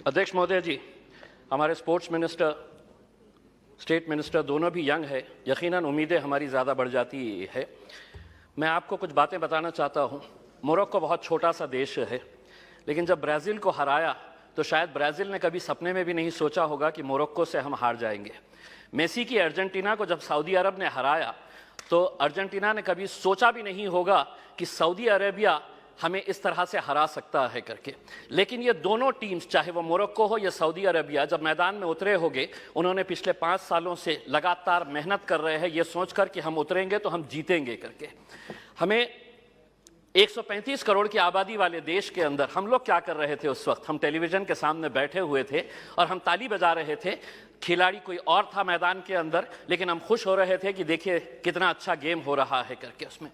अध्यक्ष महोदय जी, हमारे स्पोर्ट्स मिनिस्टर, स्टेट मिनिस्टर दोनों भी यंग है, यकीनन उम्मीदें हमारी ज़्यादा बढ़ जाती है। मैं आपको कुछ बातें बताना चाहता हूँ। मोरक्को बहुत छोटा सा देश है, लेकिन जब ब्राज़ील को हराया तो शायद ब्राज़ील ने कभी सपने में भी नहीं सोचा होगा कि मोरक्को से हम हार जाएंगे। मेसी की अर्जेंटीना को जब सऊदी अरब ने हराया तो अर्जेंटीना ने कभी सोचा भी नहीं होगा कि सऊदी अरेबिया हमें इस तरह से हरा सकता है करके। लेकिन ये दोनों टीम्स, चाहे वो मोरक्को हो या सऊदी अरेबिया, जब मैदान में उतरे होंगे, उन्होंने पिछले 5 सालों से लगातार मेहनत कर रहे हैं ये सोचकर कि हम उतरेंगे तो हम जीतेंगे करके। हमें 135 करोड़ की आबादी वाले देश के अंदर हम लोग क्या कर रहे थे उस वक्त? हम टेलीविजन के सामने बैठे हुए थे और हम ताली बजा रहे थे। खिलाड़ी कोई और था मैदान के अंदर, लेकिन हम खुश हो रहे थे कि देखिए कितना अच्छा गेम हो रहा है करके। उसमें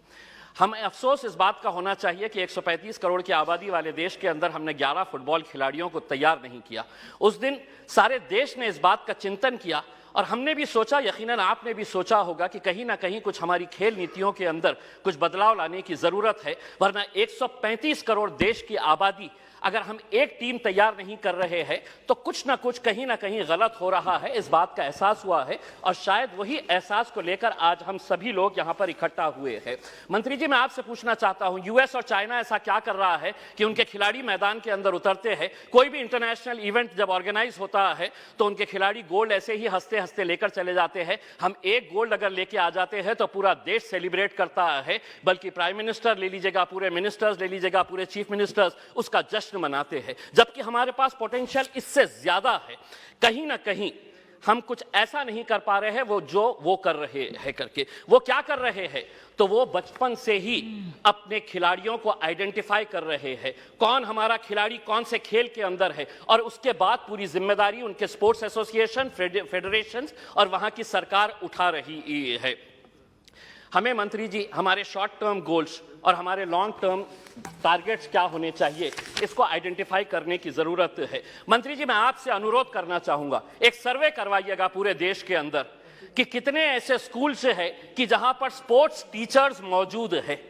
हमें अफसोस इस बात का होना चाहिए कि 135 करोड़ की आबादी वाले देश के अंदर हमने 11 फुटबॉल खिलाड़ियों को तैयार नहीं किया। उस दिन सारे देश ने इस बात का चिंतन किया और हमने भी सोचा, यकीनन आपने भी सोचा होगा कि कहीं ना कहीं कुछ हमारी खेल नीतियों के अंदर कुछ बदलाव लाने की ज़रूरत है, वरना 135 करोड़ देश की आबादी अगर हम एक टीम तैयार नहीं कर रहे हैं तो कुछ ना कुछ कहीं ना कहीं गलत हो रहा है। इस बात का एहसास हुआ है और शायद वही एहसास को लेकर आज हम सभी लोग यहाँ पर इकट्ठा हुए हैं। मंत्री जी, मैं आपसे पूछना चाहता हूँ, यूएस और चाइना ऐसा क्या कर रहा है कि उनके खिलाड़ी मैदान के अंदर उतरते हैं? कोई भी इंटरनेशनल इवेंट जब ऑर्गेनाइज होता है तो उनके खिलाड़ी गोल्ड ऐसे ही हंसते हंसते लेकर चले जाते हैं। हम एक गोल्ड अगर लेके आ जाते हैं तो पूरा देश सेलिब्रेट करता है, बल्कि प्राइम मिनिस्टर ले लीजिएगा, पूरे मिनिस्टर्स ले लीजिएगा, पूरे चीफ मिनिस्टर्स उसका जश्न मनाते हैं, जबकि हमारे पास पोटेंशियल इससे ज्यादा है। कहीं ना कहीं हम कुछ ऐसा नहीं कर पा रहे हैं वो कर रहे हैं करके। वो क्या कर रहे हैं? तो वो बचपन से ही अपने खिलाड़ियों को आइडेंटिफाई कर रहे हैं, कौन हमारा खिलाड़ी कौन से खेल के अंदर है, और उसके बाद पूरी जिम्मेदारी उनके स्पोर्ट्स एसोसिएशन, फेडरेशंस और वहां की सरकार उठा रही है। हमें मंत्री जी हमारे शॉर्ट टर्म गोल्स और हमारे लॉन्ग टर्म टारगेट्स क्या होने चाहिए, इसको आइडेंटिफाई करने की जरूरत है। मंत्री जी, मैं आपसे अनुरोध करना चाहूंगा, एक सर्वे करवाइएगा पूरे देश के अंदर कि कितने ऐसे स्कूल्स हैं कि जहां पर स्पोर्ट्स टीचर्स मौजूद है।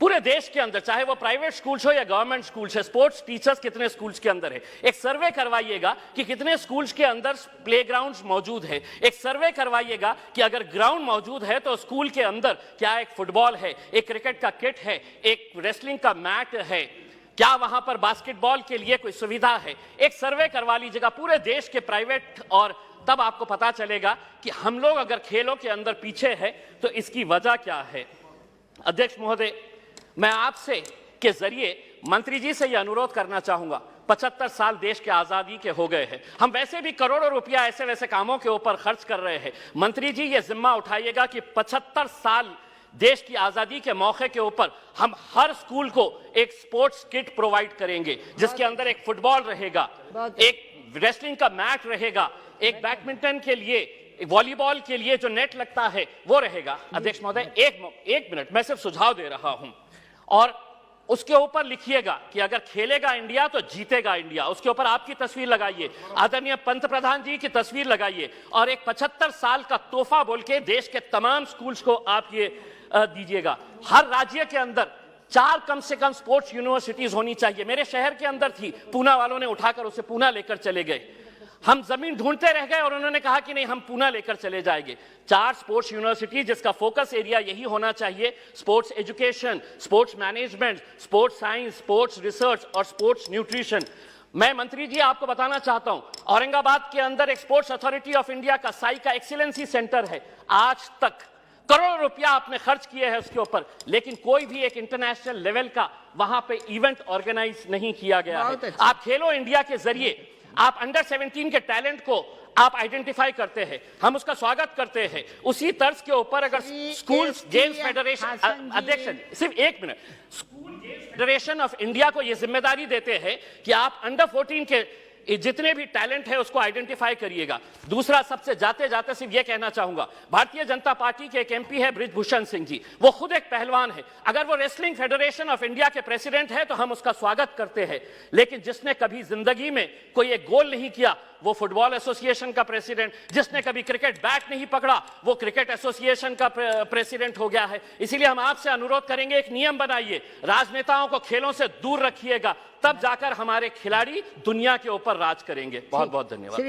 पूरे देश के अंदर, चाहे वो प्राइवेट स्कूल्स हो या गवर्नमेंट स्कूल्स है, स्पोर्ट्स टीचर्स कितने स्कूल्स के अंदर है। एक सर्वे करवाइएगा कि कितने स्कूल्स के अंदर प्लेग्राउंड्स मौजूद है। एक सर्वे करवाइएगा कि अगर ग्राउंड मौजूद है तो स्कूल के अंदर क्या एक फुटबॉल है, एक क्रिकेट का किट है, एक रेसलिंग का मैट है, क्या वहां पर बास्केटबॉल के लिए कोई सुविधा है। एक सर्वे करवा लीजिएगा पूरे देश के प्राइवेट, और तब आपको पता चलेगा कि हम लोग अगर खेलों के अंदर पीछे है तो इसकी वजह क्या है। अध्यक्ष महोदय, मैं आपसे के जरिए मंत्री जी से यह अनुरोध करना चाहूंगा, 75 साल देश के आजादी के हो गए हैं, हम वैसे भी करोड़ों रुपया ऐसे वैसे कामों के ऊपर खर्च कर रहे हैं। मंत्री जी ये जिम्मा उठाइएगा कि 75 साल देश की आजादी के मौके के ऊपर हम हर स्कूल को एक स्पोर्ट्स किट प्रोवाइड करेंगे, जिसके अंदर एक फुटबॉल रहेगा, एक रेसलिंग का मैट रहेगा, एक बैडमिंटन के लिए, वॉलीबॉल के लिए जो नेट लगता है वो रहेगा। अध्यक्ष महोदय, एक मिनट, मैं सिर्फ सुझाव दे रहा हूं, और उसके ऊपर लिखिएगा कि अगर खेलेगा इंडिया तो जीतेगा इंडिया। उसके ऊपर आपकी तस्वीर लगाइए, आदरणीय पंत प्रधान जी की तस्वीर लगाइए, और एक 75 साल का तोहफा बोल के देश के तमाम स्कूल्स को आप ये दीजिएगा। हर राज्य के अंदर 4 कम से कम स्पोर्ट्स यूनिवर्सिटीज होनी चाहिए। मेरे शहर के अंदर थी, पूना वालों ने उठाकर उसे पूना लेकर चले गए। हम जमीन ढूंढते रह गए और उन्होंने कहा कि नहीं, हम पूना लेकर चले जाएंगे। 4 स्पोर्ट्स यूनिवर्सिटी, जिसका फोकस एरिया यही होना चाहिए, sports education, sports management, sports science, sports research और स्पोर्ट्स न्यूट्रिशन। मैं मंत्री जी आपको बताना चाहता हूं, औरंगाबाद के अंदर एक स्पोर्ट्स अथॉरिटी ऑफ इंडिया का साई का एक्सीलेंसी सेंटर है। आज तक करोड़ों रुपया आपने खर्च किए हैं उसके ऊपर, लेकिन कोई भी एक इंटरनेशनल लेवल का वहां पे इवेंट ऑर्गेनाइज नहीं किया गया है। आप खेलो इंडिया के जरिए आप अंडर 17 के टैलेंट को आप आइडेंटिफाई करते हैं, हम उसका स्वागत करते हैं। उसी तर्ज के ऊपर अगर स्कूल गेम्स फेडरेशन, अध्यक्ष सिर्फ एक minute, school games federation of India को यह जिम्मेदारी देते हैं कि आप अंडर 14 के जितने भी टैलेंट है उसको आइडेंटिफाई करिएगा। दूसरा, सबसे जाते जाते सिर्फ ये कहना चाहूंगा, भारतीय जनता पार्टी के एक एमपी है बृजभूषण सिंह जी, वो खुद एक पहलवान है। अगर वो रेसलिंग फेडरेशन ऑफ इंडिया के प्रेसिडेंट है तो हम उसका स्वागत करते हैं, लेकिन जिसने कभी जिंदगी में कोई एक गोल नहीं किया वो फुटबॉल एसोसिएशन का प्रेसिडेंट, जिसने कभी क्रिकेट बैट नहीं पकड़ा वो क्रिकेट एसोसिएशन का प्रेसिडेंट हो गया है। इसीलिए हम आपसे अनुरोध करेंगे, एक नियम बनाइए, राजनेताओं को खेलों से दूर रखिएगा, तब जाकर हमारे खिलाड़ी दुनिया के ऊपर राज करेंगे। बहुत बहुत धन्यवाद।